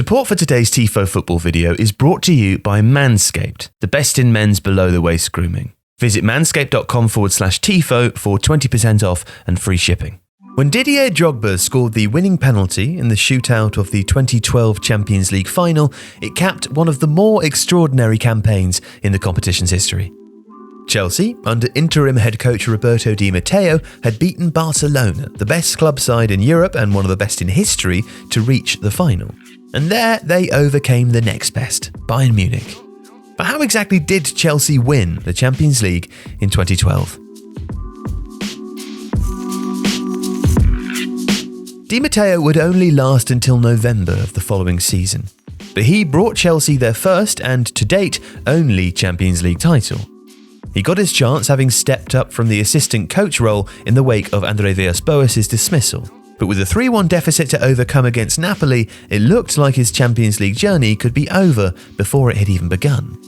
Support for today's Tifo Football video is brought to you by Manscaped, the best in men's below-the-waist grooming. Visit manscaped.com/Tifo for 20% off and free shipping. When Didier Drogba scored the winning penalty in the shootout of the 2012 Champions League final, it capped one of the more extraordinary campaigns in the competition's history. Chelsea, under interim head coach Roberto Di Matteo, had beaten Barcelona, the best club side in Europe and one of the best in history, to reach the final. And there they overcame the next best, Bayern Munich. But how exactly did Chelsea win the Champions League in 2012? Di Matteo would only last until November of the following season, but he brought Chelsea their first and, to date, only Champions League title. He got his chance having stepped up from the assistant coach role in the wake of André Villas-Boas' dismissal. But with a 3-1 deficit to overcome against Napoli, it looked like his Champions League journey could be over before it had even begun.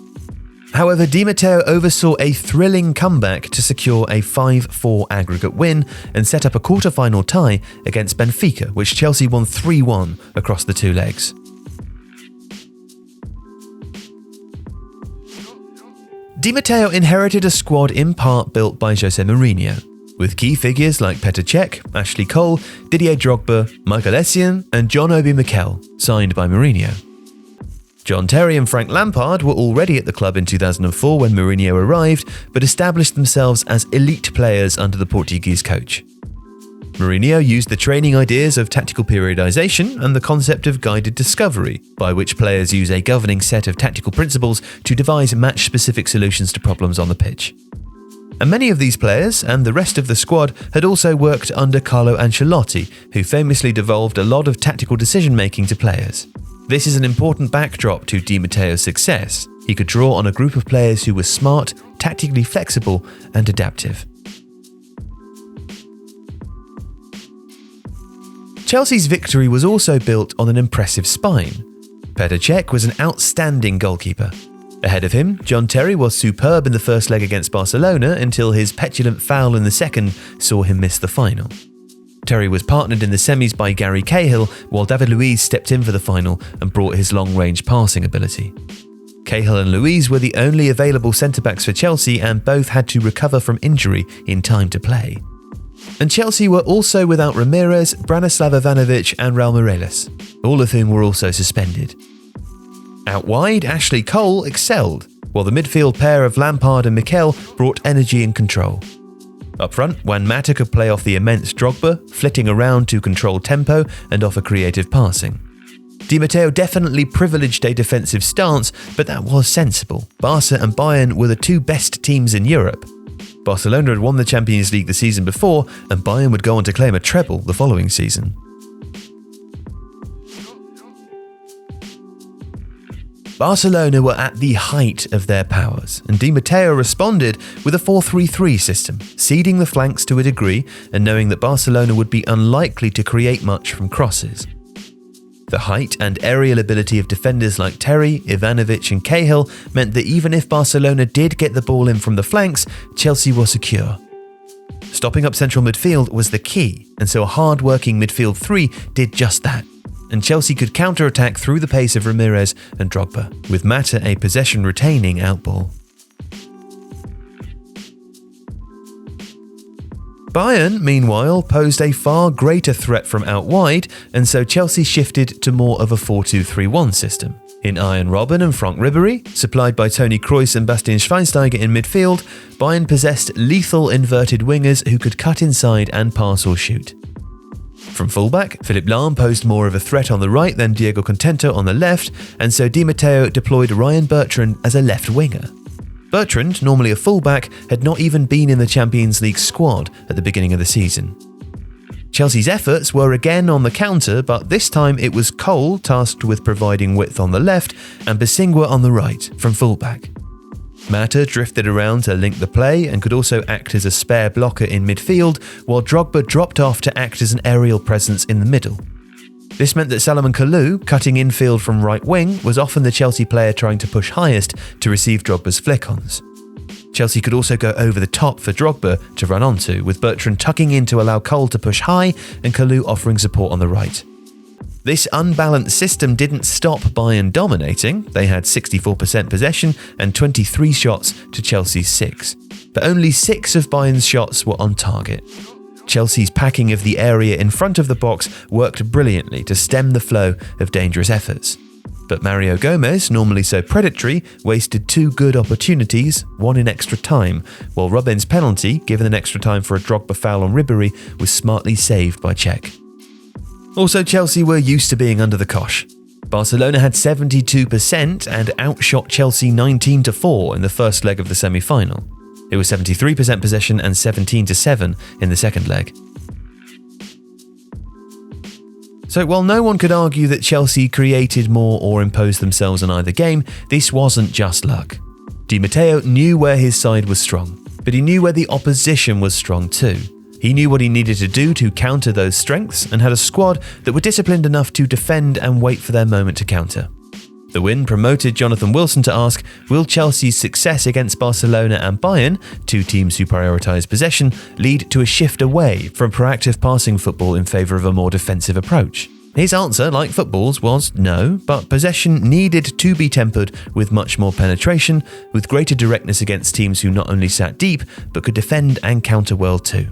However, Di Matteo oversaw a thrilling comeback to secure a 5-4 aggregate win and set up a quarter-final tie against Benfica, which Chelsea won 3-1 across the two legs. Di Matteo inherited a squad in part built by Jose Mourinho, with key figures like Petr Cech, Ashley Cole, Didier Drogba, Michael Essien and John Obi Mikel, signed by Mourinho. John Terry and Frank Lampard were already at the club in 2004 when Mourinho arrived, but established themselves as elite players under the Portuguese coach. Mourinho used the training ideas of tactical periodization and the concept of guided discovery, by which players use a governing set of tactical principles to devise match-specific solutions to problems on the pitch. And many of these players, and the rest of the squad, had also worked under Carlo Ancelotti, who famously devolved a lot of tactical decision-making to players. This is an important backdrop to Di Matteo's success. He could draw on a group of players who were smart, tactically flexible, and adaptive. Chelsea's victory was also built on an impressive spine. Petr Cech was an outstanding goalkeeper. Ahead of him, John Terry was superb in the first leg against Barcelona until his petulant foul in the second saw him miss the final. Terry was partnered in the semis by Gary Cahill, while David Luiz stepped in for the final and brought his long-range passing ability. Cahill and Luiz were the only available centre-backs for Chelsea and both had to recover from injury in time to play. And Chelsea were also without Ramirez, Branislav Ivanovic and Raul Meireles, all of whom were also suspended. Out wide, Ashley Cole excelled, while the midfield pair of Lampard and Mikel brought energy and control. Up front, Juan Mata could play off the immense Drogba, flitting around to control tempo and offer creative passing. Di Matteo definitely privileged a defensive stance, but that was sensible. Barca and Bayern were the two best teams in Europe. Barcelona had won the Champions League the season before, and Bayern would go on to claim a treble the following season. Barcelona were at the height of their powers, and Di Matteo responded with a 4-3-3 system, ceding the flanks to a degree and knowing that Barcelona would be unlikely to create much from crosses. The height and aerial ability of defenders like Terry, Ivanovic and Cahill meant that even if Barcelona did get the ball in from the flanks, Chelsea was secure. Stopping up central midfield was the key, and so a hard-working midfield three did just that. And Chelsea could counter-attack through the pace of Ramirez and Drogba, with Mata a possession-retaining outball. Bayern, meanwhile, posed a far greater threat from out wide, and so Chelsea shifted to more of a 4-2-3-1 system. In Arjen Robben and Franck Ribéry, supplied by Toni Kroos and Bastian Schweinsteiger in midfield, Bayern possessed lethal inverted wingers who could cut inside and pass or shoot. From fullback, Philipp Lahm posed more of a threat on the right than Diego Contento on the left, and so Di Matteo deployed Ryan Bertrand as a left winger. Bertrand, normally a fullback, had not even been in the Champions League squad at the beginning of the season. Chelsea's efforts were again on the counter, but this time it was Cole tasked with providing width on the left and Bosingwa on the right, from fullback. Mata drifted around to link the play and could also act as a spare blocker in midfield, while Drogba dropped off to act as an aerial presence in the middle. This meant that Salomon Kalou, cutting infield from right wing, was often the Chelsea player trying to push highest to receive Drogba's flick-ons. Chelsea could also go over the top for Drogba to run onto, with Bertrand tucking in to allow Cole to push high and Kalou offering support on the right. This unbalanced system didn't stop Bayern dominating. They had 64% possession and 23 shots to Chelsea's 6. But only 6 of Bayern's shots were on target. Chelsea's packing of the area in front of the box worked brilliantly to stem the flow of dangerous efforts. But Mario Gomez, normally so predatory, wasted 2 good opportunities, one in extra time, while Robben's penalty, given an extra time for a Drogba foul on Ribéry, was smartly saved by Cech. Also, Chelsea were used to being under the cosh. Barcelona had 72% and outshot Chelsea 19-4 in the first leg of the semi-final. It was 73% possession and 17-7 in the second leg. So while no one could argue that Chelsea created more or imposed themselves in either game, this wasn't just luck. Di Matteo knew where his side was strong, but he knew where the opposition was strong too. He knew what he needed to do to counter those strengths and had a squad that were disciplined enough to defend and wait for their moment to counter. The win promoted Jonathan Wilson to ask, will Chelsea's success against Barcelona and Bayern, 2 teams who prioritise possession, lead to a shift away from proactive passing football in favour of a more defensive approach? His answer, like football's, was no, but possession needed to be tempered with much more penetration, with greater directness against teams who not only sat deep, but could defend and counter well too.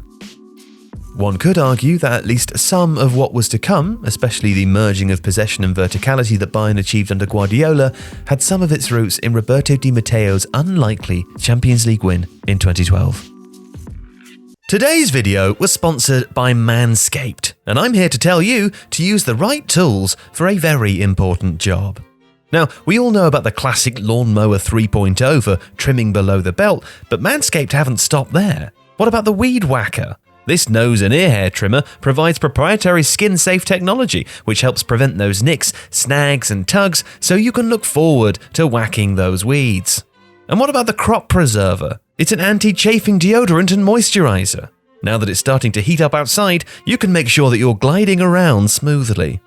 One could argue that at least some of what was to come, especially the merging of possession and verticality that Bayern achieved under Guardiola, had some of its roots in Roberto Di Matteo's unlikely Champions League win in 2012. Today's video was sponsored by Manscaped, and I'm here to tell you to use the right tools for a very important job. Now, we all know about the classic lawnmower 3.0 for trimming below the belt, but Manscaped haven't stopped there. What about the Weed Whacker? This nose and ear hair trimmer provides proprietary skin-safe technology, which helps prevent those nicks, snags and tugs so you can look forward to whacking those weeds. And what about the Crop Preserver? It's an anti-chafing deodorant and moisturizer. Now that it's starting to heat up outside, you can make sure that you're gliding around smoothly.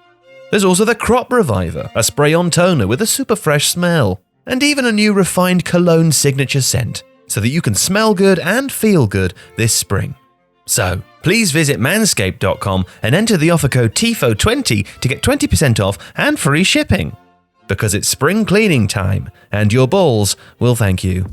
There's also the Crop Reviver, a spray-on toner with a super fresh smell. And even a new refined cologne signature scent, so that you can smell good and feel good this spring. So, please visit manscaped.com and enter the offer code TIFO20 to get 20% off and free shipping. Because it's spring cleaning time, and your balls will thank you.